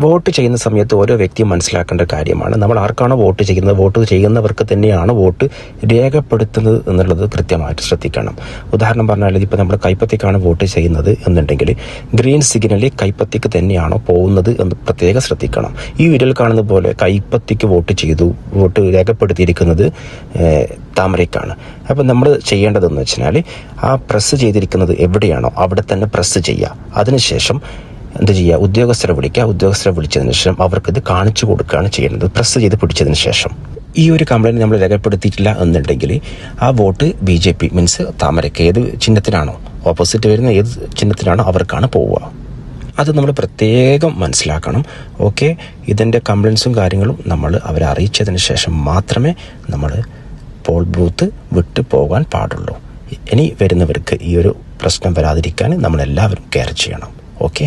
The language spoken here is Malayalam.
വോട്ട് ചെയ്യുന്ന സമയത്ത് ഓരോ വ്യക്തിയും മനസ്സിലാക്കേണ്ട കാര്യമാണ്. നമ്മൾ ആർക്കാണോ വോട്ട് ചെയ്യുന്നത്, വോട്ട് ചെയ്യുന്നവർക്ക് തന്നെയാണ് വോട്ട് രേഖപ്പെടുത്തുന്നത് എന്നുള്ളത് കൃത്യമായിട്ട് ശ്രദ്ധിക്കണം. ഉദാഹരണം പറഞ്ഞാൽ ഇപ്പോൾ നമ്മൾ കൈപ്പത്തിക്കാണ് വോട്ട് ചെയ്യുന്നത് എന്നുണ്ടെങ്കിൽ ഗ്രീൻ സിഗ്നൽ കൈപ്പത്തിക്ക് തന്നെയാണോ പോകുന്നത് എന്ന് പ്രത്യേകം ശ്രദ്ധിക്കണം. ഈ വീഡിയോയിൽ കാണുന്ന പോലെ കൈപ്പത്തിക്ക് വോട്ട് ചെയ്തു, വോട്ട് രേഖപ്പെടുത്തിയിരിക്കുന്നത് താമരയ്ക്കാണ്. അപ്പം നമ്മൾ ചെയ്യേണ്ടതെന്ന് വെച്ചാൽ ആ പ്രസ് ചെയ്തിരിക്കുന്നത് എവിടെയാണോ അവിടെ തന്നെ പ്രസ് ചെയ്യുക. അതിനുശേഷം എന്ത് ചെയ്യുക, ഉദ്യോഗസ്ഥരെ വിളിക്കുക. ഉദ്യോഗസ്ഥരെ വിളിച്ചതിന് ശേഷം അവർക്കിത് കാണിച്ചു കൊടുക്കുകയാണ് ചെയ്യുന്നത്, പ്രസ് ചെയ്ത് പിടിച്ചതിന് ശേഷം. ഈ ഒരു കംപ്ലയിൻറ്റ് നമ്മൾ രേഖപ്പെടുത്തിയിട്ടില്ല എന്നുണ്ടെങ്കിൽ ആ വോട്ട് BJP മീൻസ് താമരയ്ക്ക് ഏത് ചിഹ്നത്തിനാണോ ഓപ്പോസിറ്റ് വരുന്ന ഏത് ചിഹ്നത്തിനാണോ അവർക്കാണ് പോവുക. അത് നമ്മൾ പ്രത്യേകം മനസ്സിലാക്കണം. ഓക്കെ, ഇതിൻ്റെ കംപ്ലയിൻസും കാര്യങ്ങളും നമ്മൾ അവരെ അറിയിച്ചതിന് ശേഷം മാത്രമേ നമ്മൾ പോൾ ബൂത്ത് വിട്ടു പോകാൻ പാടുള്ളൂ. ഇനി വരുന്നവർക്ക് ഈ ഒരു പ്രശ്നം വരാതിരിക്കാൻ നമ്മളെല്ലാവരും കെയർ ചെയ്യണം. ഓക്കെ.